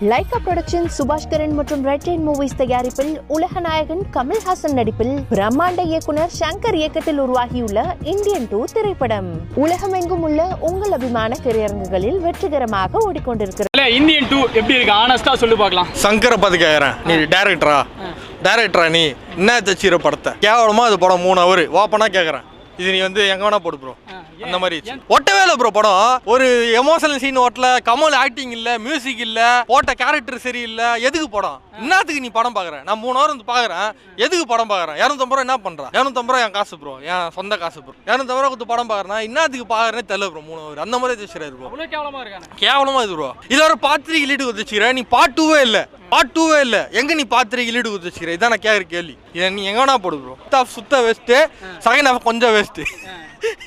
Lyca production Subaskaran மற்றும் red rain movies தயாரிப்பில் உலக நாயகன் கமல்ஹாசன் நடிப்பில் பிரம்மாண்ட இயக்குனர் சங்கர் இயக்கத்தில் உருவாகியுள்ள இந்தியன் 2 திரைப்படம் உலகமெங்கும் உள்ள உங்கள் அபிமான திரையரங்குகளில் வெற்றிகரமாக ஓடிக்கொண்டிருக்கிறது. இந்தியன் 2 எப்படி இருக்கு ஆனஸ்டா சொல்லி பார்க்கலாம். சங்கரை பார்த்து கேட்குறேன், நீ டேரக்டரா நீ என்ன தச்சிர படத்தை கேவலமா அது படம் 3 hour ஓப்பனா கேட்குறேன். இது நீ வந்து எங்க வேணா போடு ப்ரோ, அந்த மாதிரி ஒட்டவே இல்லை ப்ரோ. படம் ஒரு எமோஷனல் சீன் ஓட்டல, கமல் ஆக்டிங் இல்ல, மியூசிக் இல்ல, போட்ட கேரக்டர் சரியில்லை. எதுக்கு படம்? என்னத்துக்கு நீ படம் பாக்குற? நான் 3 hour வந்து பாக்குறேன், எதுக்கு படம் பாக்குறேன்? 250 ரூபா என்ன பண்றேன்? 250 ரூபா என் காசு ப்ரோ, என் சொந்த காசு ப்ரோ. 250 ரூபா கொடுத்து படம் பாக்குறேன், என்னத்துக்கு பாக்குறேன்னு தெரியல ப்ரோ. 3 hour அந்த மாதிரி வச்சுறாரு ப்ரோ. கேவலமா இது ப்ரோ. இது ஒரு பாத்திரிக்கை லீடு கொடுத்துச்சுக்கிறேன், நீ பார்ட் 2வே இல்லை. பார்ட் 2வே இல்லை, எங்க நீ பாத்திரிக்கை லீடு கொடுத்துச்சுக்கிறேன்? இதான் நான் கேட்குற கேள்வி. இதை நீ எங்க வேணா போடு ப்ரோ. சுத்த வேஸ்ட்டு, செகண்ட் ஹாஃப் கொஞ்சம் வேஸ்ட்டு.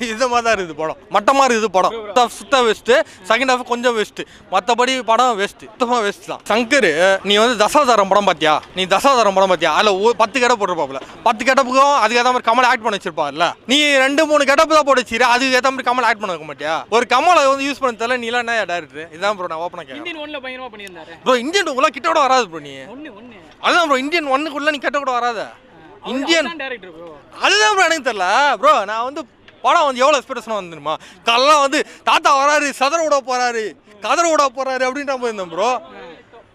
இது மாதிரி தான் இருக்குது படம், மட்டமாக இருக்குது படம். சுத்த வேஸ்ட்டு, செகண்ட் ஹாஃப் கொஞ்சம் வேஸ்ட்டு, மற்றபடி படம் வேஸ்ட்டு, சுத்தமாக வேஸ்ட் தான். சங்கர் நீ வந்து தசாவதாரம் படம் பார்த்தியா? நீ தசாவதாரம் படம் பார்த்தியா? அதில் 10 கெட்டப் போட்டுருப்பாப்புல. 10 கெட்டப்புக்கும் அதுக்கு ஏற்ற மாதிரி கமல் ஆக்ட் பண்ண வச்சிருப்பாருல்ல. நீ 2-3 கெட்டப்பு தான் போட்டு வச்சிரு, அதுக்கு ஏற்ற மாதிரி கமல் ஆக்ட் பண்ண வைக்க மாட்டியா? ஒரு கமலை வந்து யூஸ் பண்ண தெரியல, நீ எல்லாம் என்ன டேரக்டர்? இதான் ப்ரோ நான் ஓப்பனாக கேட்குறேன் ப்ரோ. இந்தியன் 2 கிட்ட கூட வராது ப்ரோ. நீ அதுதான் ப்ரோ, இந்தியன் 1 நீ கிட்ட கூட வராத. இந்தியன் அதுதான் ப்ரோ எனக்கு தெரியல ப்ரோ. நான் வந்து படம் வந்து எவ்வளோ எக்ஸ்பெக்டேஷனாக வந்துருமா? காலைலாம் வந்து தாத்தா வராரு, சதற விட போறாரு, கதற விட போறாரு அப்படின்ற போயிருந்தேன் ப்ரோ.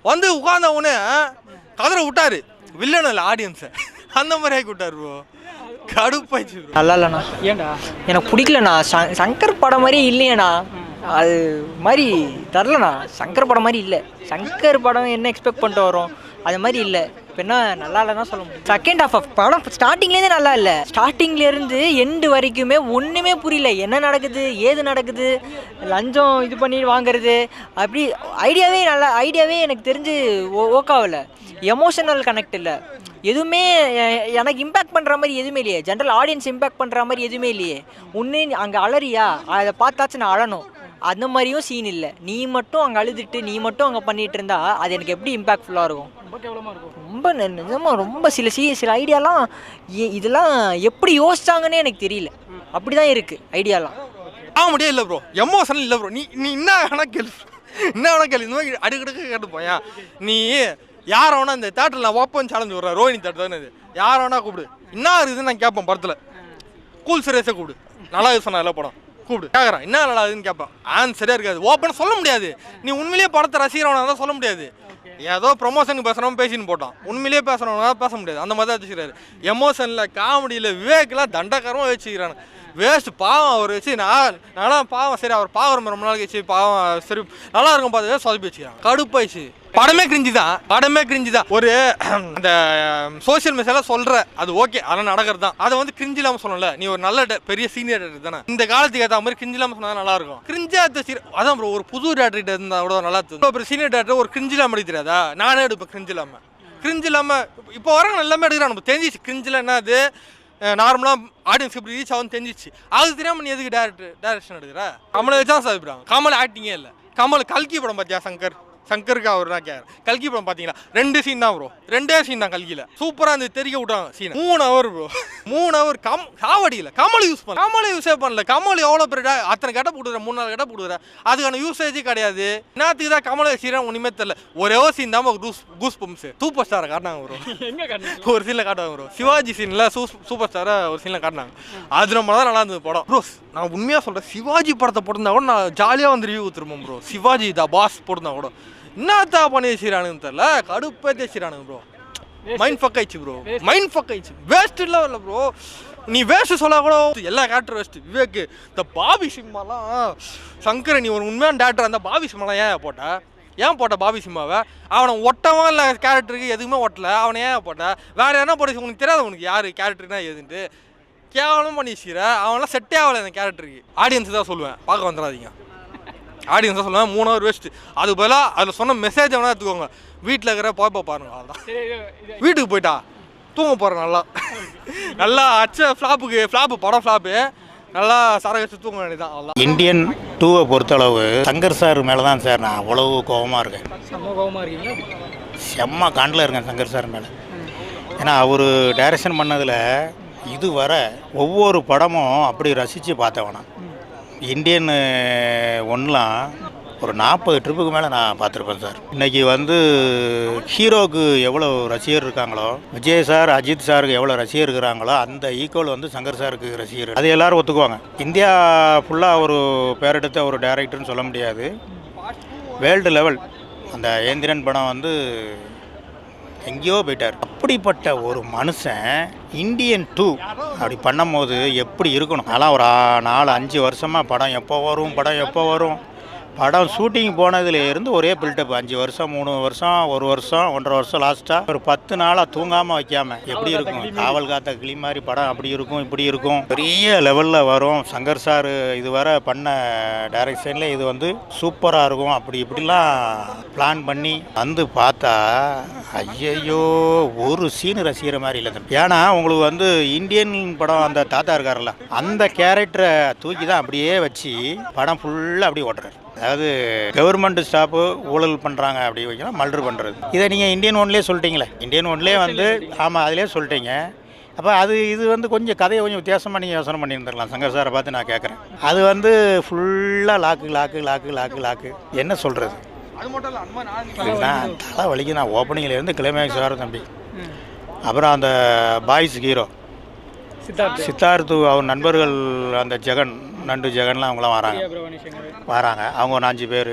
வந்து உட்கார்ந்த உடனே கதற விட்டாரு, வில்லன் இல்லை ஆடியன்ஸை, அந்த மாதிரி ஆக்கி விட்டாரு ப்ரோ. கடுப்பாயிடுச்சு ப்ரோ. நல்லா இல்லைண்ணா. ஏன்டா எனக்கு பிடிக்கலண்ணா. சங்கர் படம் மாதிரி இல்லையண்ணா, அது மாதிரி தரலண்ணா. சங்கர் படம் மாதிரி இல்லை. சங்கர் படம் என்ன எக்ஸ்பெக்ட் பண்ணிட்டு வரோம் அது மாதிரி இல்லை. இப்போ என்ன நல்லா இல்லைன்னா சொல்ல முடியும். செகண்ட் ஹாஃப் படம் ஸ்டார்டிங்லேருந்தே நல்லா இல்லை. ஸ்டார்டிங்லேருந்து எண்டு வரைக்குமே ஒன்றுமே புரியல. என்ன நடக்குது, ஏது நடக்குது, லஞ்சம் இது பண்ணி வாங்குறது, அப்படி ஐடியாவே எனக்கு தெரிஞ்சு ஓக்காவில். எமோஷனல் கனெக்ட் இல்லை, எதுவுமே எனக்கு இம்பேக்ட் பண்ணுற மாதிரி எதுவுமே இல்லையே. ஜென்ரல் ஆடியன்ஸ் இம்பேக்ட் பண்ணுற மாதிரி எதுவுமே இல்லையே. ஒன்று அங்கே அலறியா, அதை பார்த்தாச்சும் நான் அழணும், அந்த மாதிரியும் சீன் இல்லை. நீ மட்டும் அங்கே அழுதுட்டு நீ மட்டும் அங்கே பண்ணிகிட்டு இருந்தா அது எனக்கு எப்படி இம்பேக்ட்ஃபுல்லாக இருக்கும்? ரொம்ப நிஜமாக ரொம்ப சில ஐடியாலாம் இதெல்லாம் எப்படி யோசிச்சாங்கன்னே எனக்கு தெரியல. அப்படி தான் இருக்குது ஐடியாலாம். முடியாது இல்லை ப்ரோ, எமோஷனல் இல்லை ப்ரோ. நீ என்ன வேணா கேள்வி, என்ன வேணா கேள்வி, இந்த மாதிரி அடுக்கடுக்கு கேட்டுப்போயா. நீ யாரை வேணா இந்த தேட்டரில் நான் ஓப்பன் சேலஞ்சு விட்றேன், ரோஹினி தேட்டர் தானே இது, யாரை வேணா கூப்பிடு, என்ன இருக்குதுன்னு நான் கேட்பேன். படத்தில் கூல் சீரியஸை கூப்பிடு, நல்லா இது சொன்ன படம் கூப்பிடு, கேட்குறேன் என்ன நல்லா இதுன்னு கேட்பேன். சரியாக இருக்காது, ஓப்பன் சொல்ல முடியாது. நீ உண்மையிலேயே படத்தை ரசிக்கிறவனா தான் சொல்ல முடியாது. ஏதோ ப்ரொமோஷனுக்கு பேசுகிறவங்க பேசின்னு போட்டான், உண்மையிலேயே பேசுகிறவங்க பேச முடியாது. அந்த மாதிரி தான் வச்சுக்கிறாரு. எமோஷனில் காமெடியில் விவேக்கெலாம் தண்டகரமாக வச்சுக்கிறாங்க. வேஸ்ட்டு பாவம் அவர் வச்சு நானும் பாவம். சரி அவர் பாவம் ரொம்ப நாளைக்கு வச்சு பாவம் சரி நல்லா இருக்கும் பார்த்து சொதப்பி வச்சுக்கிறாங்க. கடுப்பாயிடுச்சு. படமே கிரிஞ்சு தான். ஒரு அந்த சோசியல் மெசேஜெலாம் சொல்கிற அது ஓகே, அதெல்லாம் நடக்கிறது தான். அதை வந்து கிரிஞ்சு இல்லாமல் சொல்லல. நீ ஒரு நல்ல பெரிய சீனியர் டேரக்டர் தானே, இந்த காலத்துக்கு ஏற்ற மாதிரி கிரிஞ்சு இல்லாமல் சொன்னால் நல்லா இருக்கும். கிரிஞ்சா அதான் ப்ரோ, ஒரு புது டேரக்டர் இருந்தால் கூட நல்லா இருக்கும். ஒரு சீனியர் டேரக்டர் ஒரு கிரிஞ்சு இல்லாமல் எடுக்க தெரியாதா? நானே எடுப்பேன் கிரிஞ்சு இல்லாமல். இப்போ வரவங்க எல்லாமே எடுக்கிறான், நம்ம தெரிஞ்சிச்சு கிரிஞ்சில் என்ன அது நார்மலாக ஆடியன்ஸ்க்கு இப்படி ரீச் ஆகும் தெரிஞ்சிச்சு. அது தெரியாமல் நீ எதுக்கு டேரக்ஷன் எடுக்கிற? கமலை வச்சு தான் சாப்பிட்றாங்க. கமல் ஆக்டிங்கே இல்லை. கமல் கல்கி படம் பார்த்தியா? சங்கருக்கு அவர் தான் கேட்குறேன். கல்கி படம் பார்த்தீங்களா? 2 சீன் தான் ப்ரோ, 2 சீன் தான் கல்கியில். சூப்பராக இருந்து தெரிக்க விட்டாங்க சீன். 3 hour ப்ரோ, 3 hour காவடியில் கமல் யூஸே பண்ணல. கமல் எவ்வளோ பெரிய அத்தனை கெட்ட போட்டுக்கிறேன், 3-4 கெட்ட போட்டுக்கிறேன், அதுக்கான யூசேஜே கிடையாது. என்னத்துக்கு தான் கமலை சீரன் ஒன்றுமே தெரியல. ஒரே சீன் தான் கூஸ் பம்ப்ஸ் சூப்பர் ஸ்டாரை காட்டினாங்க ப்ரோ. ஒரு சீனில் காட்டுவாங்க ப்ரோ, சிவாஜி சீனில் சூப்பர் ஸ்டாரை ஒரு சீனில் காட்டினாங்க. அது ரொம்ப தான் நல்லா இருந்தது படம் ப்ரோ. நான் உண்மையாக சொல்கிறேன், சிவாஜி படத்தை போட்டிருந்தா கூட நான் ஜாலியாக வந்து ரிவ்யூ கொடுத்துருப்போம் ப்ரோ. சிவாஜி த பாஸ் போட்டிருந்தா கூட என்னத்தா பண்ணி வச்சுக்கிறானுன்னு தெரியல, கடுப்பே தேய்ச்சிக்கிறானுங்க ப்ரோ. மைண்ட் ஃபக் ஆயிடுச்சு. வேஸ்ட் இல்லை ப்ரோ. நீ வேஸ்ட் சொல்ல கூட எல்லா கேரக்டர் வேஸ்ட். விவேக், இந்த பாபி சிம்மாலாம் சங்கர், நீ ஒரு உண்மையான டேரக்டர், அந்த பாபி சிம்மாலாம் ஏன் போட்ட பாபி சிம்மாவை? அவனை ஒட்டவா இல்லை, கேரக்டருக்கு எதுவுமே ஒட்டலை. அவனை ஏன் போட்ட? வேற என்ன போட்டு உனக்கு தெரியாது, உனக்கு யார் கேரக்டர்னா எதுன்ட்டு கேவலம் பண்ணி வச்சுக்கிற. அவன்லாம் செட்டே ஆகலை அந்த கேரக்டருக்கு. ஆடியன்ஸ் தான் சொல்லுவேன், பார்க்க வந்துடாதீங்க. ஆடியன்ஸ் தான் சொல்லுவேன் 3 hour வேஸ்ட்டு. அது பதிலாக அதில் சொன்ன மெசேஜ் வேணா எடுத்துக்கோங்க. வீட்டில் இருக்கிற போய்ப்பா பாருங்க, அதுதான். வீட்டுக்கு போயிட்டா தூங்க போகிறேன் நல்லா அச்ச ஃப்ளாப்பு படம் ஃப்ளாப்பு நல்லா சரகச்சு தூங்க வேண்டியதான். அவ்வளோதான். இந்தியன் 2 பொறுத்தளவு சங்கர் சார் மேலே தான் சார் நான் அவ்வளவு கோபமாக இருக்கேன். செம்ம காண்டில் இருக்கேன் சங்கர் சார் மேலே. ஏன்னா அவர் டைரக்ஷன் பண்ணதில் இதுவரை ஒவ்வொரு படமும் அப்படி ரசித்து பார்த்தவனா. இந்தியன் 1லாம் ஒரு 40 ட்ரிப்புக்கு மேலே நான் பார்த்துருப்பேன் சார். இன்றைக்கி வந்து ஹீரோவுக்கு எவ்வளோ ரசிகர் இருக்காங்களோ, விஜய் சார் அஜித் சாருக்கு எவ்வளோ ரசிகர் இருக்கிறாங்களோ அந்த ஈக்குவல் வந்து சங்கர் சாருக்கு ரசிகர். அது எல்லோரும் ஒத்துக்குவாங்க. இந்தியா ஃபுல்லாக ஒரு பேரெடுத்த ஒரு டைரக்டர்னு சொல்ல முடியாது. வேர்ல்டு லெவல் அந்த ஏந்திரன் படம் வந்து எங்கேயோ போயிட்டார். அப்படிப்பட்ட ஒரு மனுஷன் இந்தியன் 2 அப்படி பண்ணும்போது எப்படி இருக்கணும்? அதெல்லாம் ஒரு 4-5 வருஷமாக படம் எப்போ வரும் படம் ஷூட்டிங் போனதுலேருந்து ஒரே பில்டப். 5 வருஷம் 3 வருஷம் 1 வருஷம் 1.5 வருஷம் லாஸ்ட்டாக ஒரு 10 நாளாக தூங்காமல் வைக்காமல் எப்படி இருக்கும்? காவல் காத்த கிளி மாதிரி படம் அப்படி இருக்கும் இப்படி இருக்கும். பெரிய லெவலில் வரும். சங்கர் சார் இதுவரை பண்ண டைரக்ஷனில் இது வந்து சூப்பராக இருக்கும். அப்படி இப்படிலாம் பிளான் பண்ணி வந்து பார்த்தா ஐயையோ ஒரு சீனு ரசிக்கிற மாதிரி இல்லை. ஏன்னா உங்களுக்கு வந்து இந்தியன் படம் அந்த தாத்தா இருக்கார்ல அந்த கேரக்டரை தூக்கி தான் அப்படியே வச்சு படம் ஃபுல்லாக அப்படியே ஓட்டுறாரு. அதாவது கவர்மெண்ட் ஸ்டாஃபு ஊழல் பண்ணுறாங்க அப்படி வைக்கலாம் மல்ட்ரு பண்ணுறது. இதை நீங்கள் இந்தியன் ஒன்லேயே சொல்லிட்டீங்களே. இந்தியன் ஒன்லேயே வந்து ஆமாம் அதிலே சொல்லிட்டீங்க. அப்போ இது வந்து கொஞ்சம் கதையை கொஞ்சம் வித்தியாசமாக நீங்கள் யோசனை பண்ணியிருந்துருக்கலாம். சங்கர் சாரை பார்த்து நான் கேட்குறேன். அது வந்து ஃபுல்லாக லாக்கு என்ன சொல்கிறது? இதுதான் தலை வலிக்கு. நான் ஓப்பனிங்லேருந்து கிளைமேக்ஸ் வர தம்பி. அப்புறம் அந்த பாய்ஸ் ஹீரோ சித்தார்த்து அவர் நண்பர்கள் அந்த நண்டு ஜெகன்லாம் அவங்களாம் வராங்க. அவங்க ஒரு 5 பேர்.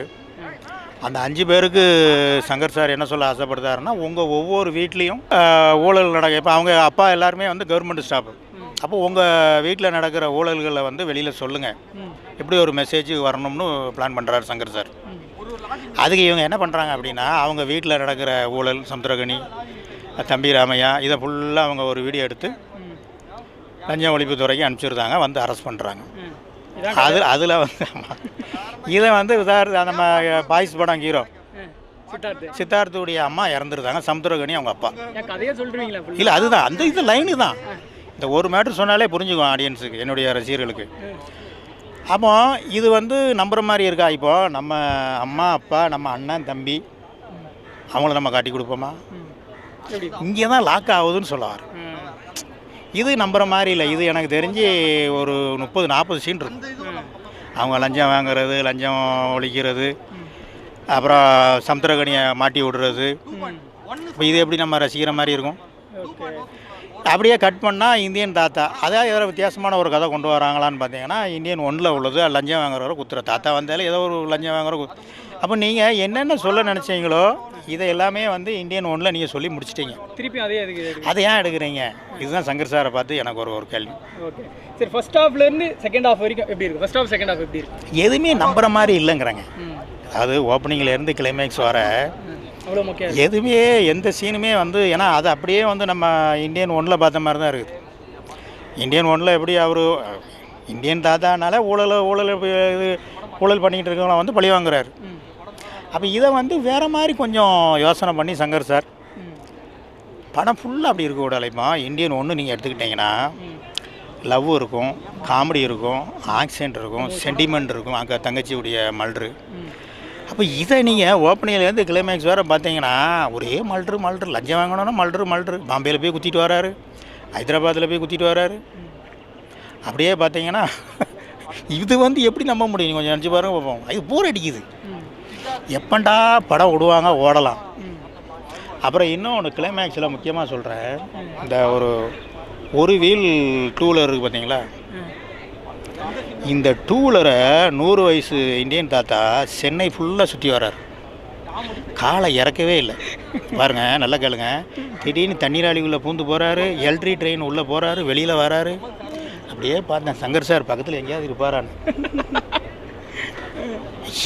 அந்த 5 பேருக்கு சங்கர் சார் என்ன சொல்ல ஆசைப்படுத்தாருன்னா, உங்கள் ஒவ்வொரு வீட்லேயும் ஊழல் நடக்க. இப்போ அவங்க அப்பா எல்லாருமே வந்து கவர்மெண்ட் ஸ்டாஃப். அப்போ உங்கள் வீட்டில் நடக்கிற ஊழல்களை வந்து வெளியில் சொல்லுங்கள். இப்படி ஒரு மெசேஜ் வரணும்னு பிளான் பண்ணுறாரு சங்கர் சார். அதுக்கு இவங்க என்ன பண்ணுறாங்க அப்படின்னா, அவங்க வீட்டில் நடக்கிற ஊழல் சமுத்திரகனி தம்பி ராமையா இதை ஃபுல்லாக அவங்க ஒரு வீடியோ எடுத்து லஞ்ச ஒழிப்புத்துறைக்கு அனுப்பிச்சிருந்தாங்க. வந்து அரெஸ்ட் பண்ணுறாங்க. அதில் வந்து இதை வந்து நம்ம பாய்ஸ் படம் ஹீரோ சித்தார்த்துடைய அம்மா இறந்துருந்தாங்க. சமுத்திரகனி அவங்க அப்பா. இல்லை அதுதான் அந்த இது லைனு தான். இந்த ஒரு மேட்ரு சொன்னாலே புரிஞ்சுக்குவோம் ஆடியன்ஸுக்கு, என்னுடைய ரசிகர்களுக்கு. அப்போ இது வந்து நம்புற மாதிரி இருக்கா? இப்போ நம்ம அம்மா அப்பா நம்ம அண்ணன் தம்பி அவங்கள நம்ம காட்டி கொடுப்போமா? இங்கே தான் லாக் ஆகுதுன்னு சொல்லுவார். இது நம்புற மாதிரி இல்லை. இது எனக்கு தெரிஞ்சு ஒரு 30-40 சீன் இருக்கும். அவங்க லஞ்சம் வாங்குறது, லஞ்சம் ஒழிக்கிறது, அப்புறம் சமுத்திரகனியை மாட்டி விடுறது. இப்போ இது எப்படி நம்ம ரசிக்கிற மாதிரி இருக்கும்? அப்படியே கட் பண்ணால் இந்தியன் தாத்தா அதாவது ஏதோ வித்தியாசமான ஒரு கதை கொண்டு வராங்களான்னு பார்த்தீங்கன்னா, இந்தியன் 1ல் உள்ளது லஞ்சம் வாங்குறவரை குத்துற தாத்தா வந்தாலும் ஏதோ ஒரு லஞ்சம் வாங்குற. அப்போ நீங்கள் என்னென்ன சொல்ல நினச்சிங்களோ இதை எல்லாமே வந்து இந்தியன் 1ல் நீங்கள் சொல்லி முடிச்சிட்டீங்க. திருப்பி அதை ஏன் எடுக்கிறீங்க? இதுதான் சங்கர் சாரை பார்த்து எனக்கு ஒரு கேள்வி. ஓகே சரி, ஃபர்ஸ்ட் ஹாஃப்லேருந்து செகண்ட் ஹாஃப் வரைக்கும் எப்படி இருக்குது? ஃபர்ஸ்ட் ஹாஃப் செகண்ட் ஹாஃப் எப்படி இருக்குது? எதுவுமே நம்புற மாதிரி இல்லைங்கிறாங்க. அதாவது ஓப்பனிங்லேருந்து கிளைமேக்ஸ் வர எதுவுமே எந்த சீனுமே வந்து, ஏன்னா அது அப்படியே வந்து நம்ம இந்தியன் 1ல் பார்த்த மாதிரி தான் இருக்குது. இந்தியன் 1ல் எப்படி அவர் இந்தியன் தாத்தானால ஊழல் பண்ணிக்கிட்டு இருக்கவங்களாம் வந்து பழி வாங்குறாரு. அப்போ இதை வந்து வேறு மாதிரி கொஞ்சம் யோசனை பண்ணி சங்கர் சார் படம் ஃபுல்லாக அப்படி இருக்க விடலைமா. இந்தியன் 1 நீங்கள் எடுத்துக்கிட்டிங்கன்னா லவ் இருக்கும், காமெடி இருக்கும், ஆக்சிடென்ட் இருக்கும், சென்டிமெண்ட் இருக்கும், அங்கே தங்கச்சியுடைய மல்ட்ரு. அப்போ இதை நீங்கள் ஓப்பனிங்லேருந்து கிளைமேக்ஸ் வேறு பார்த்தீங்கன்னா ஒரே மல்ட்ரு லஞ்சம் வாங்கணும்னா மல்ட்ரு பாம்பேயில் போய் குத்திட்டு வராரு, ஹைதராபாத்தில் போய் குத்திட்டு வராரு. அப்படியே பார்த்தீங்கன்னா இது வந்து எப்படி நம்ப முடியும்? கொஞ்சம் நினச்சி பாருங்க பார்ப்போம். இது போர் அடிக்குது. எப்பண்டா படம் விடுவாங்க ஓடலாம். அப்புறம் இன்னொன்று கிளைமேக்ஸில் முக்கியமாக சொல்கிறேன், இந்த ஒரு வீல் டூலர் இருக்குது பார்த்தீங்களா? இந்த டூலரை 100 வயசு இந்தியன் தாத்தா சென்னை ஃபுல்லாக சுற்றி வர்றார். காலை இறக்கவே இல்லை பாருங்க, நல்லா கேளுங்க. திடீர்னு தண்ணீராளிக்குள்ளே பூந்து போகிறாரு, எல்ட்ரி ட்ரெயின் உள்ளே போகிறாரு, வெளியில் வராரு. அப்படியே பார்த்தேன் சங்கர் சார் பக்கத்தில் எங்கேயாவது இருப்பாரான்னு.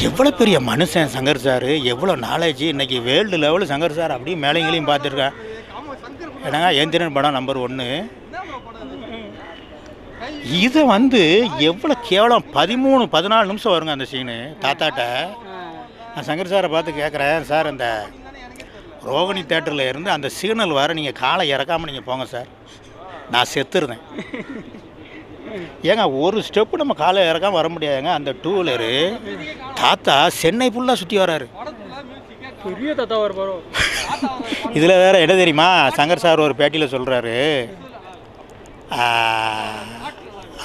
எவ்வளோ பெரிய மனுஷன் சங்கர் சார், எவ்வளோ நாலேஜ். இன்றைக்கி வேர்ல்டு லெவலில் சங்கர் சார் அப்படியே மேலைங்களையும் பார்த்துருக்கேன். ஏன்னாங்க ஏந்திரன் படம் நம்பர் 1. இதை வந்து எவ்வளோ கேவலம் 13-14 நிமிஷம் வருங்க அந்த சீனு தாத்தாட்ட. நான் சங்கர் சாரை பார்த்து கேட்குறேன், சார் அந்த ரோகிணி தேட்டரில் இருந்து அந்த சிக்னல் வர நீங்கள் காலை இறக்காமல் நீங்கள் போங்க சார், நான் செத்துருந்தேன். ஏங்க ஒரு ஸ்டெப்பு நம்ம காலை இறக்காமல் வர முடியாதுங்க. அந்த டூவீலரு தாத்தா சென்னை ஃபுல்லாக சுற்றி வராரு. பெரிய தாத்தா வர. இதில் வேறு என்ன தெரியுமா, சங்கர் சார் ஒரு பேட்டியில் சொல்கிறாரு,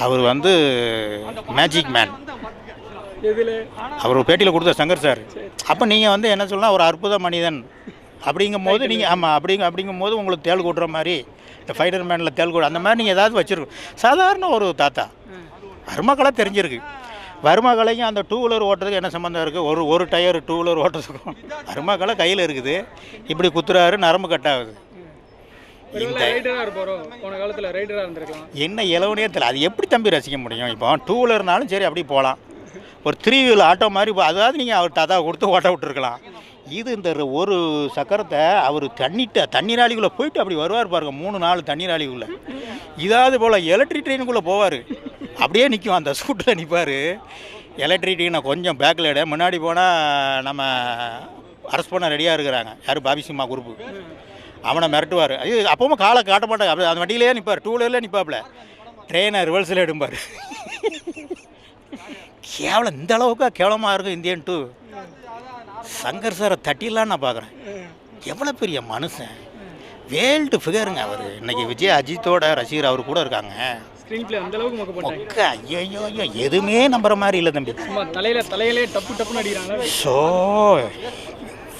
அவர் வந்து மேஜிக் மேன். எதில் அவர் ஒரு பேட்டியில் கொடுத்த சங்கர் சார். அப்போ நீங்கள் வந்து என்ன சொல்லலாம், ஒரு அற்புத மனிதன் அப்படிங்கும் போது நீங்கள் ஆமாம் அப்படிங்கும் போது உங்களுக்கு தேள் கூட்டுற மாதிரி இந்த ஃபைட்டர் மேனில் தேள் கூடு அந்த மாதிரி நீங்கள் ஏதாவது வச்சுருக்கோம். சாதாரண ஒரு தாத்தா மருமக்களாக தெரிஞ்சிருக்கு. மருமக்களையும் அந்த டூ வீலர் ஓட்டுறதுக்கு என்ன சம்மந்தம் இருக்குது? ஒரு டயர் டூ வீலர் ஓட்டுறதுக்கும் மருமக்களை கையில் இருக்குது. இப்படி குத்துறாரு, நரம்பு கட் ஆகுது. என்ன இளவனே தெரியல. அது எப்படி தம்பி ரசிக்க முடியும்? இப்போ டூ வீலர்னாலும் சரி அப்படி போகலாம். ஒரு 3 வீலர் ஆட்டோ மாதிரி அதாவது நீங்கள் அவர் தாத்தா கொடுத்து ஓட்ட விட்டுருக்கலாம். இது இந்த ஒரு சக்கரத்தை அவர் தண்ணீராளிக்குள்ளே போயிட்டு அப்படி வருவார் பாருங்க, 3-4 தண்ணீராளிக்குள்ளே. இதாவது போல் எலக்ட்ரிக் ட்ரெயினுக்குள்ளே போவார், அப்படியே நிற்கும், அந்த ஸ்கூட்டில் நிற்பார். எலக்ட்ரிக் ட்ரெயினை கொஞ்சம் பேக்கில் இட முன்னாடி போனால் நம்ம அரெஸ்ட் பண்ண ரெடியாக இருக்கிறாங்க. யார்? Bobby Simha group. அவனை மிரட்டுவார். ஐயோ அப்பவும் காலை காட்ட மாட்டாங்க, அப்படி அந்த வண்டியிலே நிற்பார், 2 வீலர்லேயே நிற்பாப்புல. ட்ரெயினை ரிவர்ஸில் எடுப்பார். கேவலம் இந்த அளவுக்கு கேவலமாக இருக்கும் இந்தியன் 2. சங்கர் சாரை தட்டிலாம் நான் பார்க்குறேன். எவ்வளோ பெரிய மனுஷன், வேர்ல்டு ஃபிகருங்க அவர். இன்னைக்கு விஜய் அஜித்தோட ரசிகர் அவர் கூட இருக்காங்க. ஐயோ எதுவுமே நம்புற மாதிரி இல்லை தம்பி. ஸோ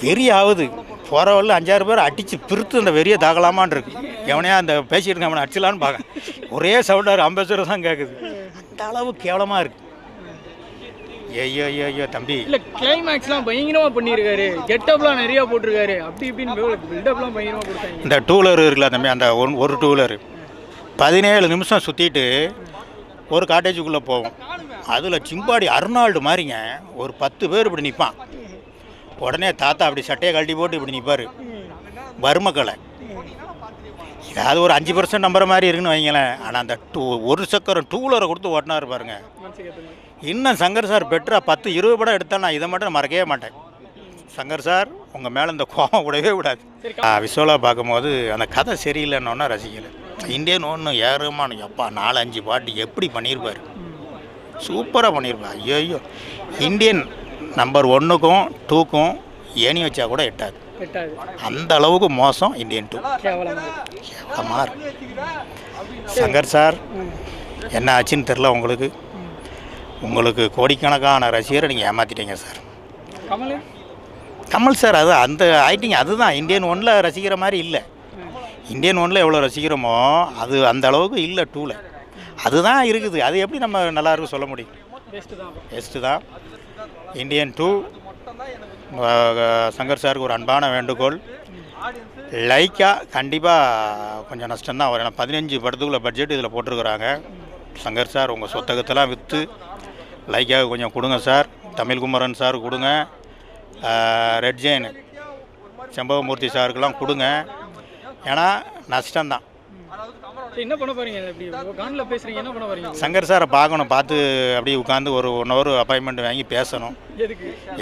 வெறி ஆகுது. போகிற வரல 5-6 பேர் அடித்து பிரித்து அந்த வெறியை தாக்கலாமான் இருக்கு. எவனையா அந்த பேசிட்டு அவனை அடிச்சலான்னு பார்க்க ஒரே சவுண்டாக அம்பேசர் தான் கேட்குது. அந்த அளவு கேவலமாக இருக்குது. ஐயோ தம்பி, இல்ல கிளைமேக்ஸ்லாம் பயங்கரமா பண்ணிருக்காரு, கெட்டப்லாம் நிறைய போட்டிருக்காரு, அப்படி இப்படின்னு பில்டப்லாம் பயங்கரமா கொடுத்தாங்க. இந்த 2 வீலர் இருக்குல்ல தம்பி, அந்த ஒரு 2 வீலர் 17 நிமிஷம் சுற்றிட்டு ஒரு காட்டேஜுக்குள்ளே போவோம். அதில் சிம்பாடி அர்னால்டு மாதிரிங்க ஒரு 10 பேர் இப்படி நிற்பான். உடனே தாத்தா அப்படி சட்டையை கழட்டி போட்டு இப்படி நிற்பார். வறுமக்களை ஏதாவது ஒரு 5% நம்புற மாதிரி இருக்குன்னு வைங்களேன். ஆனால் அந்த ஒரு சக்கரம் 2 வீலரை கொடுத்து ஓட்டினார் பாருங்க. இன்னும் சங்கர் சார் பெட்டரா 10-20 படம் எடுத்தால் நான் இதை மட்டும் மறக்கவே மாட்டேன். சங்கர் சார் உங்கள் மேலே இந்த கோபம் விடவே விடாது. விஷுவலாக பார்க்கும்போது அந்த கதை சரியில்லைன்னொன்னா ரசிக்கலை. இந்தியன் ஒன்று ஏறுமானு எப்பா 4-5 பாட்டு எப்படி பண்ணியிருப்பார், சூப்பராக பண்ணியிருப்பார். ஐயோ இந்தியன் நம்பர் 1க்கும் 2க்கும் ஏணி வச்சா கூட எட்டாது. அந்த அளவுக்கு மோசம் இந்தியன் 2. கேவலமாக இருக்கு. சங்கர் சார் என்ன ஆச்சுன்னு தெரில உங்களுக்கு. உங்களுக்கு கோடிக்கணக்கான ரசிகரை நீங்கள் ஏமாற்றிட்டீங்க சார். கமல் சார் அது அந்த ஆயிட்டிங்க. அதுதான் இந்தியன் 1ல் ரசிக்கிற மாதிரி இல்லை. இந்தியன் 1ல் எவ்வளோ ரசிக்கிறோமோ அது அந்த அளவுக்கு இல்லை 2ல். அதுதான் இருக்குது. அது எப்படி நம்ம நல்லாயிருக்கும் சொல்ல முடியும்? பெஸ்ட்டு தான். இந்தியன் 2 சங்கர் சாருக்கு ஒரு அன்பான வேண்டுகோள். லைக்கா கண்டிப்பாக கொஞ்சம் நஷ்டம்தான் வரும். ஏன்னா 15 படத்துக்குள்ள பட்ஜெட் இதில் போட்டிருக்கிறாங்க. சங்கர் சார் உங்கள் சொத்தகத்தெல்லாம் விற்று லைக்காக கொஞ்சம் கொடுங்க சார். தமிழ்குமரன் சார் கொடுங்க, ரெட் ஜெயின் செம்பகமூர்த்தி சாருக்கெல்லாம் கொடுங்க. ஏன்னா நஷ்டம்தான். என்ன பண்ண போறீங்க? பேசுறீங்க, என்ன பண்ண போறீங்க? சங்கர் சாரை பார்க்கணும். பார்த்து அப்படியே உட்காந்து ஒரு 1 ஹவர் அப்பாயின்மெண்ட் வாங்கி பேசணும்.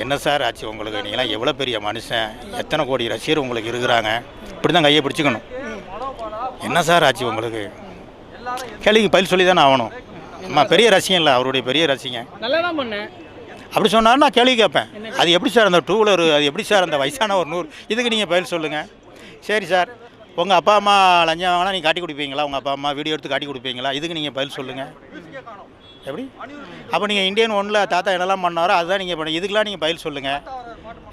என்ன சார் ஆச்சு உங்களுக்கு? நீங்களாம் எவ்வளோ பெரிய மனுஷன், எத்தனை கோடி ரசிகர் உங்களுக்கு இருக்கிறாங்க, இப்படி தான் கையை பிடிச்சிக்கணும். என்ன சார் ஆச்சு உங்களுக்கு? கேள்விக்கு பதில் சொல்லி தானே ஆகணும். அம்மா பெரிய ரசிகன் இல்லை, அவருடைய பெரிய ரசிகன். நல்லா தான் பண்ணேன் அப்படி சொன்னார். நான் கேள்வி கேட்பேன், அது எப்படி சார் அந்த 2 வீலர், அது எப்படி சார் அந்த வயசான ஒரு 100, இதுக்கு நீங்கள் பதில் சொல்லுங்கள். சரி சார், உங்கள் அப்பா அம்மா லஞ்சம் வாங்கினா நீங்கள் காட்டி கொடுப்பீங்களா? உங்கள் அப்பா அம்மா வீடியோ எடுத்து காட்டி கொடுப்பீங்களா? இதுக்கு நீங்கள் பதில் சொல்லுங்கள். எப்படி? அப்போ நீங்கள் இந்தியன் 1ல் தாத்தா என்னெல்லாம் பண்ணாரோ அதுதான் நீங்கள் பண்ண, இதுக்கெலாம் நீங்கள் பதில் சொல்லுங்கள்.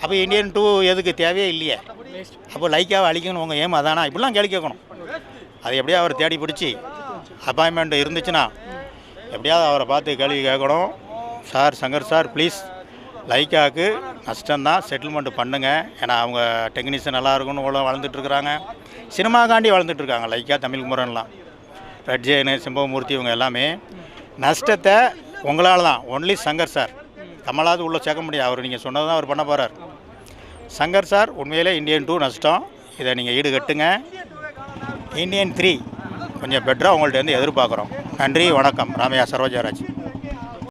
அப்போ இந்தியன் 2 எதுக்கு தேவையே இல்லையே. அப்போ லைக்காக அழிக்கணும் உங்கள் ஏம் அதானா? இப்படிலாம் கேள்வி கேட்கணும். அது எப்படியா அவர் தேடி பிடிச்சி அப்பாயின்மெண்ட் இருந்துச்சுன்னா எப்படியாவது அவரை பார்த்து கேள்வி கேட்கணும். சார் சங்கர் சார் ப்ளீஸ் லைக்காவுக்கு நஷ்டம்தான், செட்டில்மெண்ட் பண்ணுங்கள். ஏன்னா அவங்க டெக்னீஷியன் நல்லா இருக்குன்னு இவ்வளோ வளர்ந்துட்டுருக்குறாங்க, சினிமாக்காண்டி வளர்ந்துட்டுருக்காங்க. லைக்காக தமிழ்குமரன்லாம், ரெட் ஜெயின் செம்பகமூர்த்தி இவங்க எல்லாமே. நஷ்டத்தை உங்களால் தான், ஒன்லி சங்கர் சார். கமலாவது உள்ளே சேர்க்க முடியாது, அவர் நீங்கள் சொன்னது தான் அவர் பண்ண போகிறார். சங்கர் சார் உண்மையிலே இந்தியன் 2 நஷ்டம், இதை நீங்கள் ஈடு கட்டுங்க. இந்தியன் 3 கொஞ்சம் பெட்டராக உங்கள்கிட்ட எதிர்பார்க்குறோம். நன்றி, வணக்கம். ராமையா சரோஜாராஜ்.